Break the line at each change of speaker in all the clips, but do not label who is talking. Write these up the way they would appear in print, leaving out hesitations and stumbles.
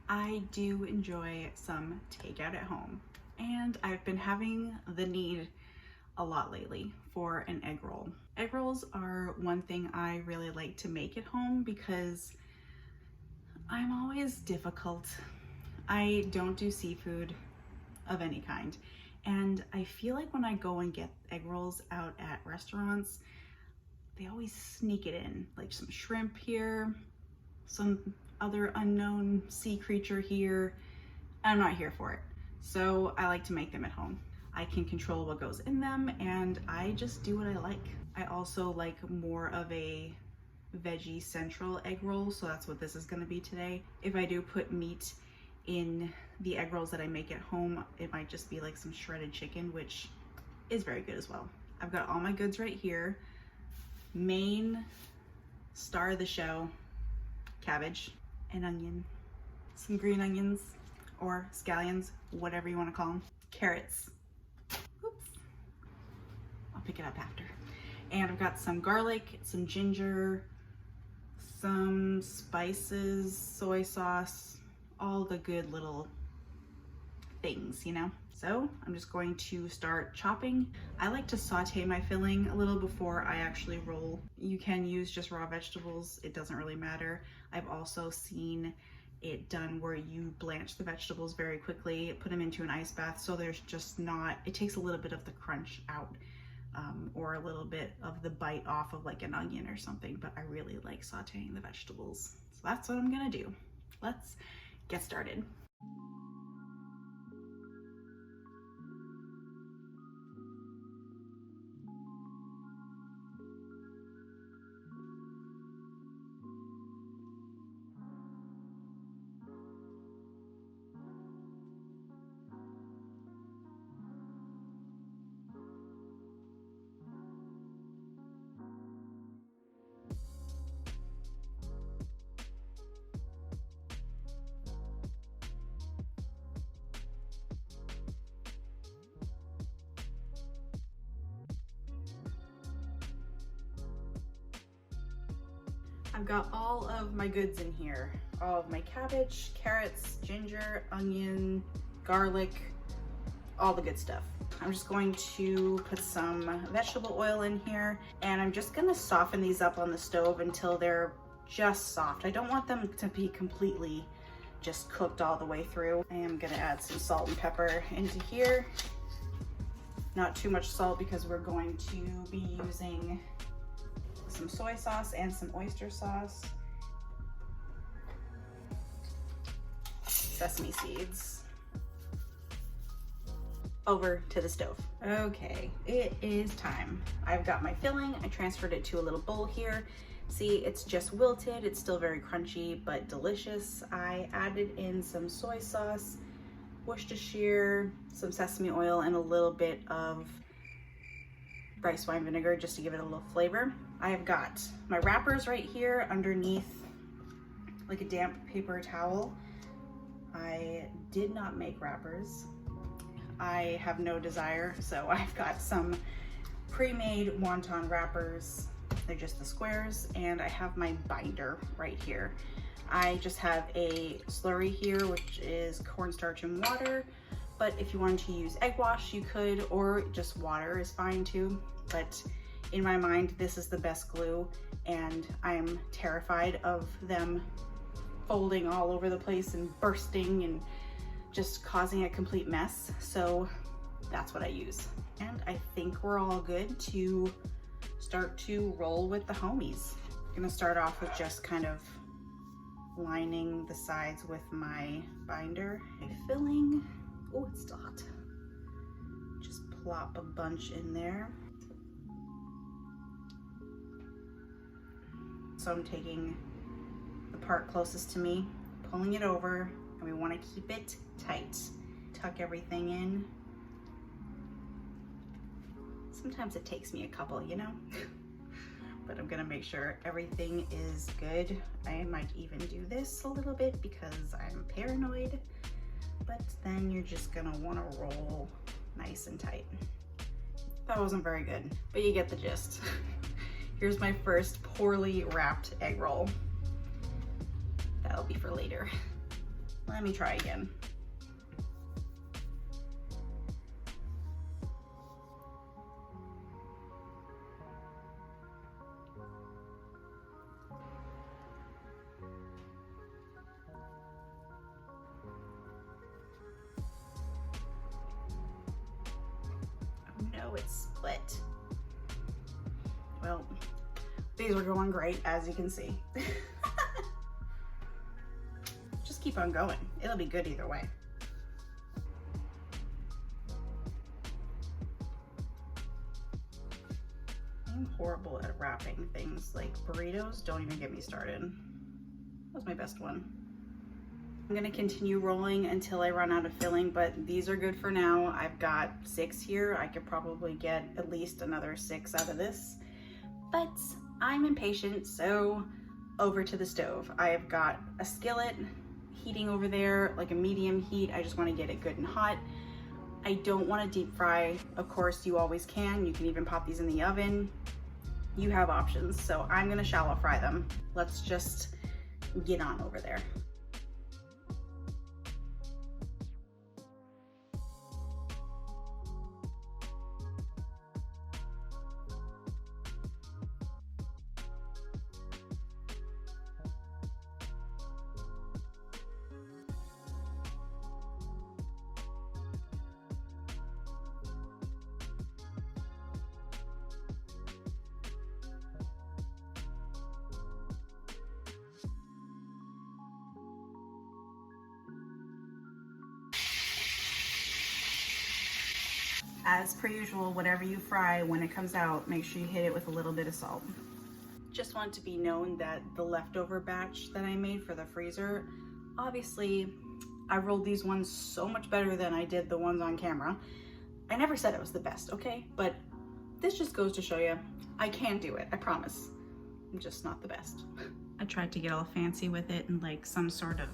I do enjoy some takeout at home, and I've been having the need a lot lately for an egg roll. Egg rolls are one thing I really like to make at home because I'm always difficult. I don't do seafood of any kind, and I feel like when I go and get egg rolls out at restaurants, they always sneak it in, like some shrimp here, some other unknown sea creature here. I'm not here for it. So I like to make them at home. I can control what goes in them, and I just do what I like. I also like more of a veggie central egg roll, so that's what this is going to be today. If I do put meat in the egg rolls that I make at home, it might just be like some shredded chicken, which is very good as well. I've got all my goods right here. Maine star of the show, cabbage, an onion, some green onions or scallions, whatever you want to call them, carrots. Oops. I'll pick it up after. And I've got some garlic, some ginger, some spices, soy sauce, all the good little things, you know? So I'm just going to start chopping. I like to saute my filling a little before I actually roll. You can use just raw vegetables, it doesn't really matter. I've also seen it done where you blanch the vegetables very quickly, put them into an ice bath, so there's just not, it takes a little bit of the crunch out, or a little bit of the bite off of like an onion or something, but I really like sauteing the vegetables. So that's what I'm gonna do. Let's get started. I've got all of my goods in here. All of my cabbage, carrots, ginger, onion, garlic, all the good stuff. I'm just going to put some vegetable oil in here, and I'm just gonna soften these up on the stove until they're just soft. I don't want them to be completely just cooked all the way through. I am gonna add some salt and pepper into here. Not too much salt because we're going to be using some soy sauce and some oyster sauce, sesame seeds. Over to the stove. Okay, it is time. I've got my filling. I transferred it to a little bowl here. See, it's just wilted. It's still very crunchy, but delicious. I added in some soy sauce, Worcestershire, some sesame oil, and a little bit of rice wine vinegar just to give it a little flavor. I have got my wrappers right here underneath like a damp paper towel. I did not make wrappers. I have no desire, so I've got some pre-made wonton wrappers. They're just the squares, and I have my binder right here. I just have a slurry here, which is cornstarch and water, but if you wanted to use egg wash, you could, or just water is fine too. But in my mind, this is the best glue, and I'm terrified of them folding all over the place and bursting and just causing a complete mess. So that's what I use. And I think we're all good to start to roll with the homies. I'm gonna start off with just kind of lining the sides with my binder. My filling, oh, it's still hot. Just plop a bunch in there. So I'm taking the part closest to me, pulling it over, and we want to keep it tight. Tuck everything in. Sometimes it takes me a couple, you know? But I'm gonna make sure everything is good. I might even do this a little bit because I'm paranoid, but then you're just gonna wanna roll nice and tight. That wasn't very good, but you get the gist. Here's my first poorly wrapped egg roll. That'll be for later. Let me try again. No, it's split. Well, these are going great, as you can see. Just keep on going. It'll be good either way. I'm horrible at wrapping things like burritos. Don't even get me started. That was my best one. I'm gonna continue rolling until I run out of filling, but these are good for now. I've got 6 here. I could probably get at least another 6 out of this, but I'm impatient, so over to the stove. I have got a skillet heating over there, like a medium heat. I just wanna get it good and hot. I don't wanna deep fry. Of course, you always can. You can even pop these in the oven. You have options, so I'm gonna shallow fry them. Let's just get on over there. As per usual, whatever you fry, when it comes out, make sure you hit it with a little bit of salt. Just want to be known that the leftover batch that I made for the freezer, obviously I rolled these ones so much better than I did the ones on camera. I never said it was the best, okay? But this just goes to show you, I can do it, I promise. I'm just not the best. I tried to get all fancy with it and like some sort of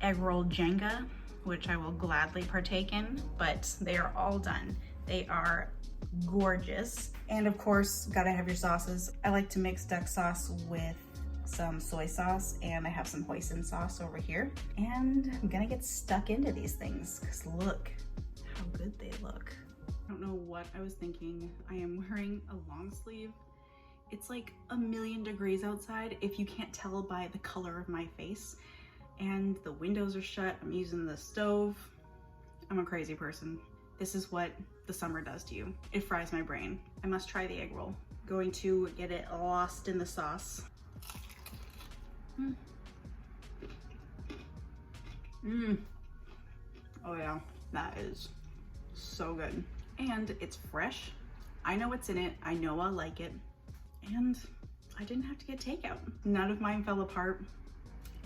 egg roll Jenga, which I will gladly partake in, but they are all done. They are gorgeous. And of course, gotta have your sauces. I like to mix duck sauce with some soy sauce, and I have some hoisin sauce over here. And I'm gonna get stuck into these things, because look how good they look. I don't know what I was thinking. I am wearing a long sleeve. It's like 1,000,000 degrees outside, if you can't tell by the color of my face. And the windows are shut. I'm using the stove. I'm a crazy person. This is what the summer does to you. It fries my brain. I must try the egg roll. Going to get it lost in the sauce. Oh yeah, that is so good. And it's fresh. I know what's in it. I know I like it. And I didn't have to get takeout. None of mine fell apart.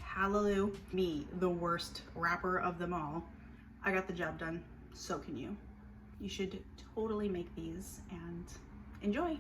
Hallelujah. Me, the worst wrapper of them all. I got the job done. So can you. You should totally make these and enjoy.